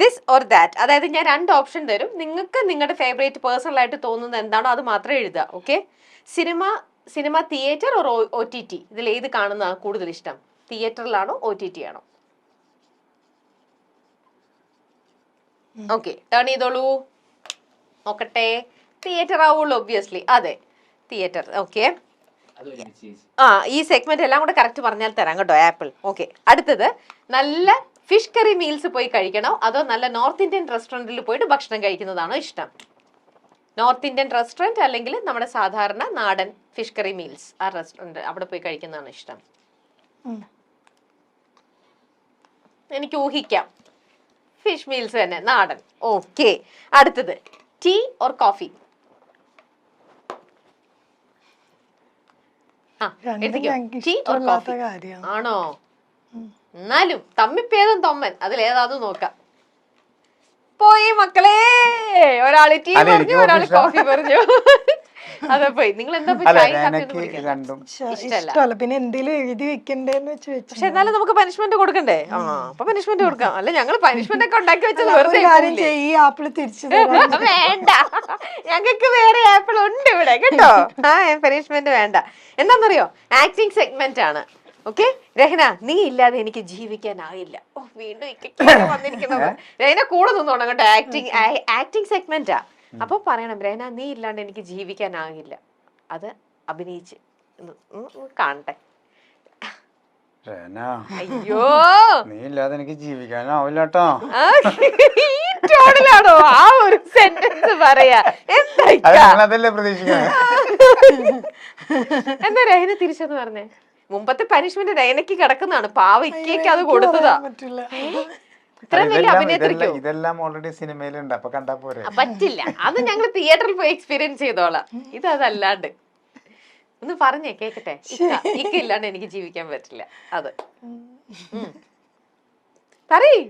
This or that, അതായത് ഞാൻ 2 option തരും, നിങ്ങൾക്ക് നിങ്ങളുടെ ഫേവറേറ്റ് പേഴ്സണൽ ആയിട്ട് തോന്നുന്നത് എന്താണോ അത് മാത്രമേ എഴുതുക. Okay? Cinema theatre or OTT, ഇതിൽ ഏത് കാണുന്നതാണ് കൂടുതൽ ഇഷ്ടം? തിയേറ്ററിലാണോ OTT ആണോ? ഓക്കെ, ടേൺ ചെയ്തോളൂ, നോക്കട്ടെ. തിയേറ്റർ ആവുള്ളൂ ഒബ്വിയസ്ലി. അതെ, തിയേറ്റർ. ഓക്കെ, ഈ സെഗ്മെന്റ് എല്ലാം കൂടെ കറക്റ്റ് പറഞ്ഞാൽ തരാം കേട്ടോ, ആപ്പിൾ. ഓക്കെ, അടുത്തത്, നല്ല ഫിഷ് കറി മീൽസ് പോയി കഴിക്കണോ അതോ നല്ല നോർത്ത് ഇന്ത്യൻ റെസ്റ്റോറൻറ്റിൽ പോയിട്ട് ഭക്ഷണം കഴിക്കുന്നതാണോ ഇഷ്ടം? നോർത്ത് ഇന്ത്യൻ റെസ്റ്റോറൻറ്റ് അല്ലെങ്കിൽ നമ്മുടെ സാധാരണ നാടൻ ഫിഷ് കറി മീൽസ്, ആ റെസ്റ്റോറൻറ്റ് അവിടെ പോയി കഴിക്കുന്നതാണ് ഇഷ്ടം? എനിക്ക് ഊഹിക്കാം, ഫിഷ് മീൽസ് തന്നെ, നാടൻ. ഓക്കെ, അടുത്തത്, ടീ ഓർ കോഫി? ആണോ? എന്നാലും തമ്മിപ്പേദം തൊമ്മൻ, അതിലേതാന്ന് നോക്കാം. പോയി മക്കളെ, ഒരാള് ടീ പറഞ്ഞു, ഒരാള് കോഫി പറഞ്ഞു. അതെ, പോയി. നിങ്ങൾ എന്താ ഇഷ്ടമല്ല, പിന്നെ എന്തെങ്കിലും എഴുതി വെക്കണ്ടേന്ന് വെച്ച് വെച്ചു. പക്ഷെ എന്നാലും നമുക്ക് പനിഷ്മെന്റ് കൊടുക്കണ്ടേ? അപ്പൊ പനിഷ്മെന്റ് കൊടുക്കാം. അല്ല, ഞങ്ങൾ പനിഷ്മെന്റ് ഒക്കെ ഉണ്ടാക്കി വെച്ചത് വെറുതെ. ഈ ആപ്പിൾ തിരിച്ചു വേണ്ട, ഞങ്ങൾക്ക് വേറെ ആപ്പിൾ ഉണ്ട് ഇവിടെ കേട്ടോ. പനിഷ്മെന്റ് വേണ്ട. എന്താന്നറിയോ, ആക്ടിങ് സെഗ്മെന്റ് ആണ്. ഓക്കെ, രഹന, നീ ഇല്ലാതെ എനിക്ക് ജീവിക്കാനാവില്ല. ഓ, വീണ്ടും വന്നിരിക്കുന്നത്. രഹന കൂടെ നിന്നോണം കേട്ടോ. ആക്ടിങ് സെഗ്മെന്റാ. അപ്പൊ പറയണം, രഹന, നീ ഇല്ലാണ്ട് എനിക്ക് ജീവിക്കാനാകില്ല. അത് അഭിനയിച്ച് കാണട്ടെ. അയ്യോ, നീ ഇല്ലാതെ എനിക്ക് ജീവിക്കാനാവില്ല കേട്ടോ. ടോണിലാണോ ആ ഒരു സെന്റൻസ് പറയാ? അതല്ലേ പ്രതീക്ഷിക്കുന്നത്. എന്താ രഹന തിരിച്ചെന്ന് പറഞ്ഞേ? മുമ്പത്തെ പനിഷ്മെന്റ് രഹനക്ക് കിടക്കുന്നതാണ്. പാവയ്ക്ക് അത് കൊടുത്തതാ. ഇതെല്ലാം ഓൾറെഡി സിനിമയിലുണ്ട്, അപ്പൊ കണ്ടാ പോരെ. പറ്റില്ല, അത് ഞങ്ങൾ തിയേറ്ററിൽ പോയി എക്സ്പീരിയൻസ് ചെയ്തോളാം. ഇതല്ലാണ്ട് ഒന്ന് പറഞ്ഞേ കേക്കട്ടെ. ഇല്ലാണ്ട് എനിക്ക് ജീവിക്കാൻ പറ്റില്ല. അത് പറയ്.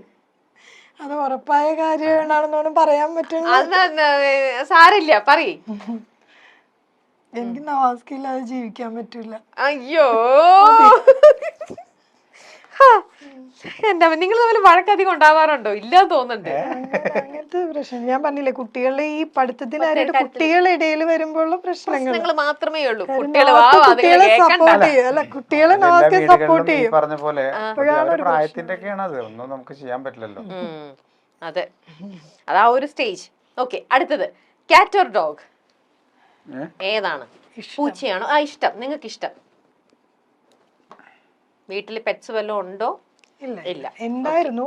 അത് ഉറപ്പായ കാര്യമാണെന്നോണം പറയാൻ പറ്റില്ല. സാരില്ല, പറയ്. എനിക്ക് നവാസ്കില്ലാതെ ജീവിക്കാൻ പറ്റൂല. അയ്യോ, എന്താ നിങ്ങൾ തമ്മിൽ വഴക്കധികം ഉണ്ടാവാറുണ്ടോ? ഇല്ലാന്ന് തോന്നുന്നുണ്ട്. അങ്ങനത്തെ പ്രശ്നം ഞാൻ പറഞ്ഞില്ലേ, കുട്ടികളുടെ ഈ പഠിത്തത്തിനായിട്ട് കുട്ടികളുടെ ഇടയിൽ വരുമ്പോഴുള്ള പ്രശ്നങ്ങൾ മാത്രമേ ഉള്ളൂ. കുട്ടികളെ സപ്പോർട്ട് ചെയ്യും. അല്ല, കുട്ടികളെ നവാസ്കെ സപ്പോർട്ട് ചെയ്യും. പറഞ്ഞ പോലെ പ്രായത്തിന്റെ ഒക്കെയാണ് അത്, ഒന്നും നമുക്ക് ചെയ്യാൻ പറ്റില്ലല്ലോ. അതെ, അതാ ഒരു സ്റ്റേജ്. ഓക്കെ, അടുത്തത്, കാറ്റ് ഓർ ഡോഗ്? ഏതാണ്? പൂച്ചയാണോ ഇഷ്ടം? നിങ്ങൾക്ക് ഇഷ്ടം? വീട്ടില് പെറ്റ്സ് വല്ലതും ഉണ്ടോ? ഇല്ല, എന്തായിരുന്നു?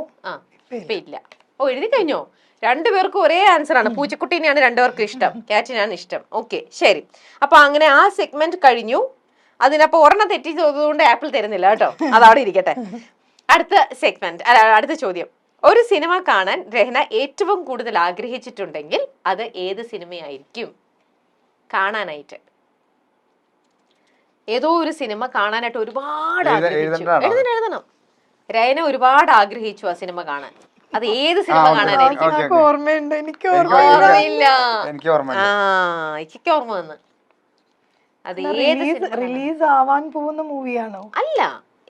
ഇല്ല. ഓ, എഴുതി കഴിഞ്ഞോ? 2 പേർക്കും ഒരേ ആൻസർ ആണ്. പൂച്ചക്കുട്ടീനെയാണ് 2 പേർക്കും ഇഷ്ടം, കാറ്റിനാണ് ഇഷ്ടം. ഓക്കെ, ശരി. അപ്പൊ അങ്ങനെ ആ സെഗ്മെന്റ് കഴിഞ്ഞു. അതിനപ്പോ ഒരെണ്ണം തെറ്റിച്ചതുകൊണ്ട് ആപ്പിൾ തരുന്നില്ല കേട്ടോ, അതവിടെ ഇരിക്കട്ടെ. അടുത്ത സെഗ്മെന്റ്, അടുത്ത ചോദ്യം, ഒരു സിനിമ കാണാൻ രഹന ഏറ്റവും കൂടുതൽ ആഗ്രഹിച്ചിട്ടുണ്ടെങ്കിൽ അത് ഏത് സിനിമയായിരിക്കും? കാണാനായിട്ട് ഏതോ ഒരു സിനിമ കാണാനായിട്ട് ഒരുപാട് ആഗ്രഹിച്ചു. എഴുതണം. രഹന ഒരുപാട് ആഗ്രഹിച്ചു ആ സിനിമ കാണാൻ. അത് ഏത് സിനിമ കാണാനായിരിക്കും? ഓർമ്മയുണ്ട്, എനിക്ക് ഓർമ്മയില്ല. എനിക്ക് ഓർമ്മ വന്ന്. അത് ഏത് റിലീസ് ആവാൻ പോകുന്ന മൂവിയാണോ? അല്ല,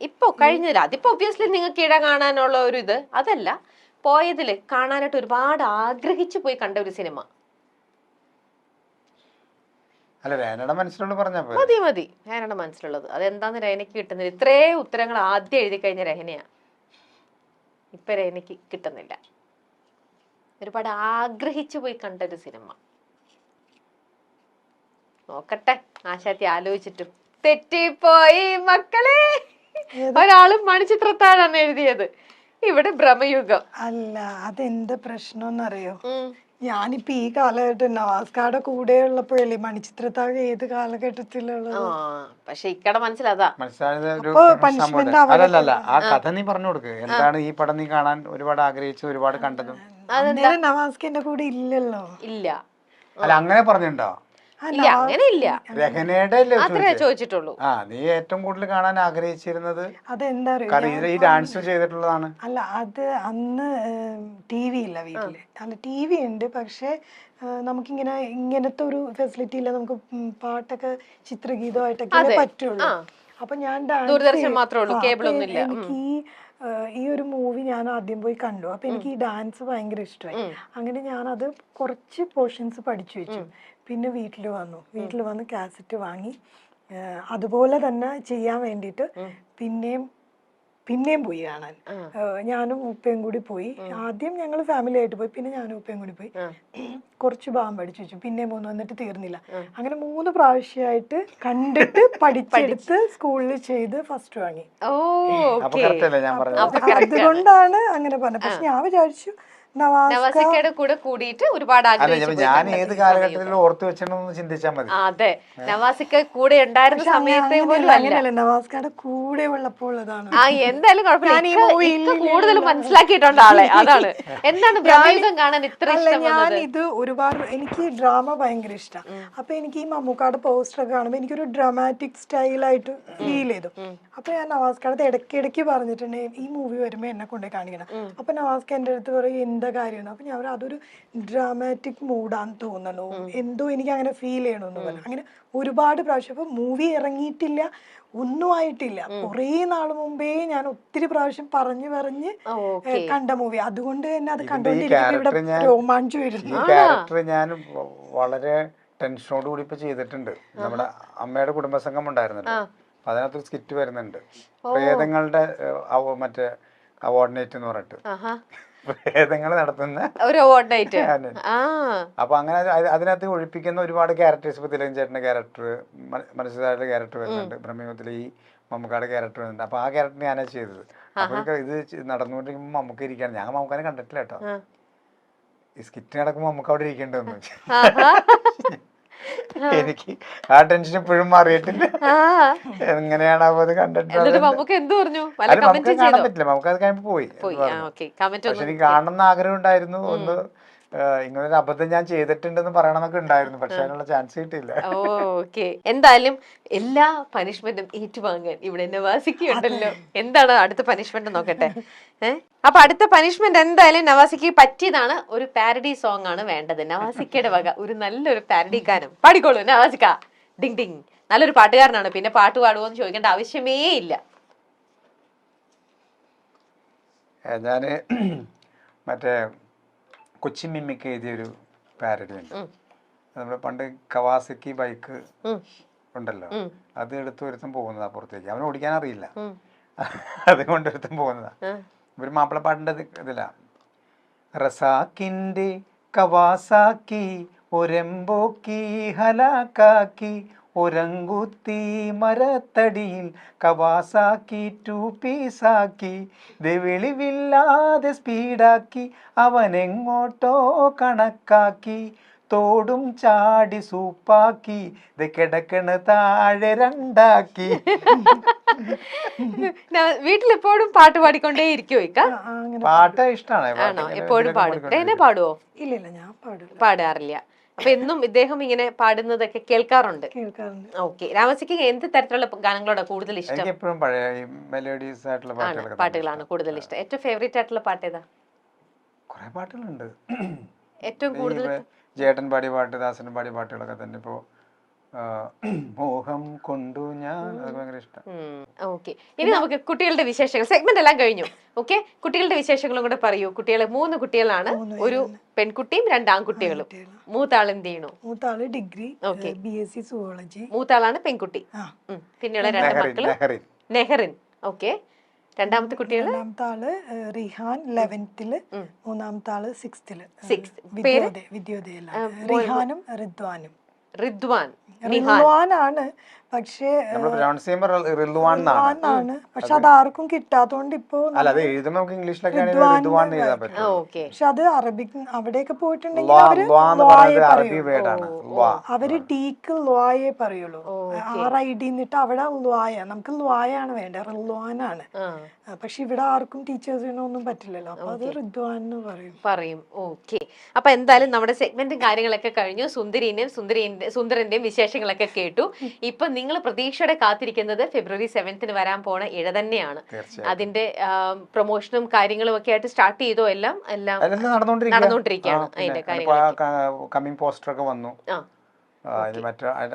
ഇപ്പൊ കഴിഞ്ഞില്ല. അതിപ്പോ ഒബ്വിയസ്ലി നിങ്ങൾക്ക് ഇട കാണാനുള്ള ഒരു ഇത് അതല്ല, പോയതില് കാണാനായിട്ട് ഒരുപാട് ആഗ്രഹിച്ചു പോയി കണ്ട ഒരു സിനിമ. മതി, രഹനയുടെ മനസ്സിലുള്ളത്. അതെന്താന്ന് രഹനക്ക് കിട്ടുന്നില്ല. ഇത്രേ ഉത്തരങ്ങൾ ആദ്യം എഴുതി കഴിഞ്ഞ രഹനയാ, ഇപ്പൊ രഹനക്ക് കിട്ടുന്നില്ല. ഒരുപാട് ആഗ്രഹിച്ചു പോയി കണ്ട ഒരു സിനിമ. നോക്കട്ടെ, ആശാത്തി ആലോചിച്ചിട്ടും തെറ്റിപ്പോയി മക്കളെ. ഒരാളും മണിച്ചിത്രത്താഴാണ് എഴുതിയത്. ഇവിടെ ഭ്രമയുഗം. അല്ല, അതെന്ത് പ്രശ്നമെന്നറിയോ? ഞാനിപ്പോ ഈ കാലഘട്ടം നവാസ്കാരുടെ കൂടെ ഉള്ളപ്പോഴല്ലേ മണിച്ചിത്രത്താഴ് ഏത് കാലഘട്ടത്തിലുള്ളത്? പക്ഷെ ഇക്കടെ മനസ്സിലതാ. അല്ലല്ല, ആ കഥ നീ പറഞ്ഞു കൊടുക്ക്. എന്താണ് ഈ പടം നീ കാണാൻ ഒരുപാട് ആഗ്രഹിച്ചു, ഒരുപാട് കണ്ടതും? നവാസ്കിന്റെ കൂടെ ഇല്ലല്ലോ. ഇല്ല. അല്ല, അങ്ങനെ പറഞ്ഞിട്ടുണ്ടോ? ഇല്ല, അങ്ങനെ ഇല്ല. രഹനയുടെ അത്രേ ചോദിച്ചിട്ടുള്ളൂ. നീ ഏറ്റവും കൂടുതൽ കാണാൻ ആഗ്രഹിച്ചിരുന്നത് അതെന്താ ഈ ഡാൻസ് ചെയ്തിട്ടുള്ളതാണ്. അല്ല, അത് അന്ന് ടി വി ഇല്ല വീട്ടില്. അല്ല, ടി വി ഉണ്ട്, പക്ഷെ നമുക്കിങ്ങനെ ഇങ്ങനത്തെ ഒരു ഫെസിലിറ്റി ഇല്ല. നമുക്ക് പാട്ടൊക്കെ ചിത്രഗീതമായിട്ടൊക്കെ പറ്റുള്ളൂ. അപ്പൊ ഞാൻ ദൂരദർശൻ മാത്രമേ ഉള്ളൂ, കേബിൾ ഒന്നും ഇല്ല. എനിക്ക് ഈ ഈ ഒരു മൂവി ഞാൻ ആദ്യം പോയി കണ്ടു. അപ്പൊ എനിക്ക് ഈ ഡാൻസ് ഭയങ്കര ഇഷ്ടമായി. അങ്ങനെ ഞാനത് കുറച്ച് പോർഷൻസ് പഠിച്ചു വെച്ചു. പിന്നെ വീട്ടിൽ വന്ന് കാസറ്റ് വാങ്ങി അതുപോലെ തന്നെ ചെയ്യാൻ വേണ്ടിയിട്ട് പിന്നെയും പോയി കാണാൻ. ഞാനും ഉപ്പയും കൂടി പോയി. ആദ്യം ഞങ്ങൾ ഫാമിലി ആയിട്ട് പോയി, പിന്നെ ഞാനും ഉപ്പയും കൂടി പോയി. കുറച്ച് ഭാഗം പഠിച്ചു വെച്ചു, പിന്നെയും പോന്നു, എന്നിട്ട് തീർന്നില്ല. അങ്ങനെ 3 പ്രാവശ്യമായിട്ട് കണ്ടിട്ട് പഠിച്ചെടുത്ത് സ്കൂളിൽ ചെയ്ത് ഫസ്റ്റ് വാങ്ങി. അതുകൊണ്ടാണ് അങ്ങനെ പറഞ്ഞത്. പക്ഷെ ഞാൻ വിചാരിച്ചു നവാസിക്കയുടെ കൂടെ കൂടിയിട്ട് ഒരുപാട് ഞാൻ ഏത് കാലഘട്ടത്തിൽ ഓർത്തു വെച്ചെന്ന് ചിന്തിച്ചാൽ മതി. അതെ, നവാസിക്ക കൂടെ ഉണ്ടായിരുന്ന സമയത്തെ പോലും അങ്ങനെയല്ല, നവാസ്കയുടെ കൂടെ ഉള്ളപ്പോൾ എന്തായാലും കുഴപ്പമില്ല, കൂടുതൽ മനസ്സിലാക്കിയിട്ടുണ്ട് ആളെ. അതാണ് എന്താണ് ബ്രഹ്മയുഗം കാണാൻ ഇത്ര ഇഷ്ടം. ഞാൻ ഇത് ഒരുപാട്, എനിക്ക് ഡ്രാമ ഭയങ്കര ഇഷ്ടമാണ്. അപ്പൊ എനിക്ക് ഈ മമ്മൂക്കാട് പോസ്റ്റർ ഒക്കെ കാണുമ്പോൾ എനിക്കൊരു ഡ്രാമാറ്റിക് സ്റ്റൈലായിട്ട് ഫീൽ ചെയ്തു. അപ്പൊ ഞാൻ നവാസ്കയുടെ ഇടയ്ക്ക് പറഞ്ഞിട്ടുണ്ട് ഈ മൂവി വരുമ്പോ എന്നെ കൊണ്ടുപോയി കാണിക്കണം. അപ്പൊ നവാസ്ക എന്റെ അടുത്ത് പറയും എന്താ കാര്യമാണ്. അപ്പൊ ഞാൻ അതൊരു ഡ്രാമാറ്റിക് മൂഡാന്ന് തോന്നണു, എന്തോ എനിക്ക് അങ്ങനെ ഫീൽ ചെയ്യണമെന്ന് പറഞ്ഞു. അങ്ങനെ ഒരുപാട് പ്രാവശ്യം. അപ്പൊ മൂവി ഇറങ്ങിയിട്ടില്ല, ഒന്നും ആയിട്ടില്ല, കുറേ നാൾ മുമ്പേ ഞാൻ ഒത്തിരി പ്രാവശ്യം പറഞ്ഞ് കണ്ട മൂവി. അതുകൊണ്ട് തന്നെ അത് കണ്ടോണ്ടിരിക്കും ഇവിടെ രോമാഞ്ചു വരുന്നു. ഈ ക്യാരക്ടർ ഞാൻ വളരെ ടെൻഷനോട് കൂടി ഇപ്പൊ ചെയ്തിട്ടുണ്ട്. നമ്മുടെ അമ്മയുടെ കുടുംബസംഘം ഉണ്ടായിരുന്നല്ലോ, അതിനകത്തൊരു സ്കിറ്റ് വരുന്നുണ്ട്, പ്രേതങ്ങളുടെ മറ്റേ അവാർഡ് നൈറ്റ് എന്ന് പറഞ്ഞിട്ട് പ്രേതങ്ങൾ നടത്തുന്ന ഒരു അവാർഡ് നൈറ്റ്. അപ്പൊ അങ്ങനെ അതിനകത്ത് ഒഴിപ്പിക്കുന്ന ഒരുപാട് ക്യാരക്ടേഴ്സ്, ഇപ്പൊ തിലകൻ ചേട്ടന്റെ ക്യാരക്ടർ, മനസ്സിലായ ക്യാരക്ടർ വരുന്നുണ്ട്, ബ്രഹ്മയുഗത്തിലെ ഈ മമ്മൂക്കാടെ ക്യാരക്ടർ വരുന്നുണ്ട്. അപ്പൊ ആ ക്യാരക്ടർ ഞാനാ ചെയ്തത്. അപ്പൊ ഇത് നടന്നുകൊണ്ടിരിക്കുമ്പോ മമ്മൂക്ക ഇരിക്കുകയാണ്. ഞാൻ മമ്മൂക്കാനെ കണ്ടിട്ടില്ല കേട്ടോ. ഈ സ്കിറ്റ് നടക്കുമ്പോ മമ്മൂക്ക അവിടെ ഇരിക്കേണ്ടതെന്ന് എനിക്ക് ആ ടെൻഷൻ ഇപ്പോഴും മാറിയിട്ടില്ല. എങ്ങനെയാണ് അത് കണ്ടിട്ട് നമുക്ക് കാണാൻ പറ്റില്ല, നമുക്ക് അത് കഴിഞ്ഞ് പോയി. പക്ഷെ എനിക്ക് കാണണമെന്ന് ആഗ്രഹം ഉണ്ടായിരുന്നു. ഒന്ന് ഇങ്ങനൊരു അബദ്ധം ഞാൻ ചെയ്തിട്ടുണ്ടെന്ന് പറയണമെന്നൊക്കെ ഉണ്ടായിരുന്നു, പക്ഷെ അതിനുള്ള ചാൻസ് കിട്ടിയില്ല. ഓക്കെ, എന്തായാലും എല്ലാ പനിഷ്മെന്റും ഏറ്റുവാങ്ങാൻ ഇവിടെ നവാസിക്ക ഉണ്ടല്ലോ. എന്താണ് അടുത്ത പനിഷ്മെന്റ് നോക്കട്ടെ. അപ്പൊ അടുത്ത പനിഷ്മെന്റ് എന്തായാലും നവാസിക്ക് പറ്റിയതാണ്. ഒരു പാരഡി സോങ് ആണ് വേണ്ടത്. നവാസിക്കയുടെ വക ഒരു നല്ലൊരു പാരഡി ഗാനം പാടിക്കോളൂ നവാസിക്ക. ഡിങ് ഡിങ്, നല്ലൊരു പാട്ടുകാരനാണ്, പിന്നെ പാട്ട് പാടുമോ എന്ന് ചോദിക്കേണ്ട ആവശ്യമേ ഇല്ല. ഞാന് മറ്റേ കൊച്ചി മിമ്മിക്ക് എഴുതിയൊരു പാരഡി ഉണ്ട്. നമ്മള് പണ്ട് കവാസക്കി ബൈക്ക് ഉണ്ടല്ലോ, അത് എടുത്ത് ഒരുത്തും പോകുന്നതാ പുറത്തേക്ക്. അവന് ഓടിക്കാൻ അറിയില്ല, അതുകൊണ്ട് ഒരുത്തും പോകുന്നതാ. ഒരു മാപ്പിളപ്പാട്ടിന്റെ ഇതിലാ, റസാക്കിന്റെ കവാസാക്കി ഒരെമ്പോക്കി ഹലാക്കാക്കി ഒരങ്കുത്തി മരത്തടിയിൽ കവാസാക്കി 2 പീസാക്കി വെളിവില്ലാതെ സ്പീഡാക്കി അവനെങ്ങോട്ടോ കണക്കാക്കി തോടും ചാടി സൂപ്പാക്കി കിടക്കണ് താഴെ 2ആക്കി. വീട്ടിലെപ്പോഴും പാട്ട് പാടിക്കൊണ്ടേ ഇരിക്കുവോ? പാട്ട് ഇഷ്ടമാണ്. എപ്പോഴും പാടും? എന്നെ പാടുവോ? ഇല്ല, ഞാൻ പാടാറില്ല. അപ്പൊ എന്നും ഇദ്ദേഹം ഇങ്ങനെ പാടുന്നതൊക്കെ കേൾക്കാറുണ്ട്. ഓക്കെ, രാമസിക്ക് എന്ത് തരത്തിലുള്ള ഗാനങ്ങളോടാ കൂടുതൽ ഇഷ്ടം? എപ്പോഴും പഴയ മെലോഡിയസ് ആയിട്ടുള്ള പാട്ടുകളാണ് കൂടുതൽ ഇഷ്ടം. ഏറ്റവും ഫേവറേറ്റ് ആയിട്ടുള്ള പാട്ട് ഏതാ? കുറെ പാട്ടുകളുണ്ട്. ഏറ്റവും കൂടുതൽ ജേട്ടൻ പാടിയ പാട്ട്, ദാസൻ പാടിയ പാട്ടുകളൊക്കെ തന്നെ. ഇപ്പോ മോഹം കൊണ്ടു ഞാൻ, അതൊക്കെ ഭയങ്കര ഇഷ്ടം. ഓക്കെ, ഇനി നമുക്ക് കുട്ടികളുടെ വിശേഷങ്ങൾ സെഗ്മെന്റ് എല്ലാം കഴിഞ്ഞു. ഓക്കെ, കുട്ടികളുടെ വിശേഷങ്ങളും കൂടെ പറയൂ. കുട്ടികളെ 3 കുട്ടികളാണ്, ഒരു പെൺകുട്ടിയും 2 ആൺകുട്ടികളും. മൂത്താൾ എന്ത് ചെയ്യണു? മൂത്താള് ഡിഗ്രി BSc സുവോളജി. മൂത്താളാണ് പെൺകുട്ടി. പിന്നെയുള്ള 2 മക്കള് നെഹറിൻ. ഓക്കെ, രണ്ടാമത്തെ കുട്ടികള്? രണ്ടാമത്തെ ആള് റിഹാൻ 11th, മൂന്നാമത്തെ ആള് 6th. വിദ്യോദയ. റിഹാനും റിദ്വാനും. റിദ്വാൻ ആണ്, പക്ഷേ റിദ്വാനാണ്, പക്ഷെ അതാർക്കും കിട്ടാത്തോണ്ട് ഇപ്പൊ പക്ഷെ അത് അറബിക് അവിടെയൊക്കെ പോയിട്ടുണ്ടെങ്കിൽ അവര് ടീക്ക് ലോയെ പറയുള്ളൂ. RID എന്നിട്ട് അവിടെ ലോയ, നമുക്ക് ലോയാണ് വേണ്ടത്, റിദ്വാനാണ്. പക്ഷെ ഇവിടെ ആർക്കും ടീച്ചേഴ്സിനൊന്നും പറ്റില്ലല്ലോ, അപ്പൊ അത് റിദ്വാൻ എന്ന് പറയും. ഓക്കെ, അപ്പൊ എന്തായാലും നമ്മുടെ സെഗ്മെന്റും കാര്യങ്ങളൊക്കെ കഴിഞ്ഞു. സുന്ദരന്റെയും വിശേഷങ്ങളൊക്കെ കേട്ടു. ഇപ്പൊ നിങ്ങൾ പ്രതീക്ഷയോടെ കാത്തിരിക്കുന്നത് February 7th വരാൻ പോണ ഇഴ തന്നെയാണ്. അതിന്റെ പ്രൊമോഷനും കാര്യങ്ങളും ഒക്കെ ആയിട്ട് സ്റ്റാർട്ട് ചെയ്തോ? എല്ലാം നടന്നുകൊണ്ടിരിക്കുകയാണ് അതിന്റെ കാര്യങ്ങൾ. കമ്മിങ് പോസ്റ്റർ ഒക്കെ വന്നു. ഇനി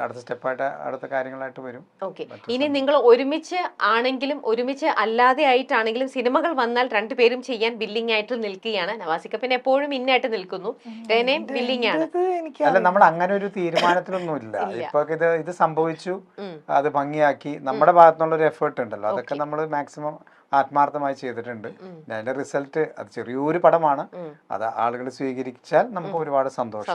അടുത്ത സ്റ്റെപ്പായിട്ട് അടുത്ത കാര്യങ്ങളായിട്ട് വരും. ഓക്കെ, ഇനി നിങ്ങൾ ഒരുമിച്ച് ആണെങ്കിലും ഒരുമിച്ച് അല്ലാതെ ആയിട്ടാണെങ്കിലും സിനിമകൾ വന്നാൽ രണ്ടുപേരും ചെയ്യാൻ ബില്ലിംഗ് ആയിട്ട് നിൽക്കുകയാണ്. നവാസിക്ക പിന്നെ എപ്പോഴും ഇന്നായിട്ട് നിൽക്കുന്നു, റെനയും ബില്ലിംഗ് ആണ്. അല്ല, നമ്മൾ അങ്ങനെ ഒരു തീരുമാനത്തിലൊന്നുമില്ല. ഇപ്പൊ ഇത് സംഭവിച്ചു, അത് ഭംഗിയാക്കി, നമ്മുടെ ഭാഗത്തുനിന്നുള്ള ഒരു എഫേർട്ട് ഉണ്ടല്ലോ, അതൊക്കെ നമ്മൾ മാക്സിമം ആത്മാർത്ഥമായി ചെയ്തിട്ടുണ്ട്. അതിന്റെ റിസൾട്ട് അത് ചെറിയൊരു പടമാണ്, അത് ആളുകൾ സ്വീകരിച്ചാൽ നമുക്ക് ഒരുപാട് സന്തോഷം.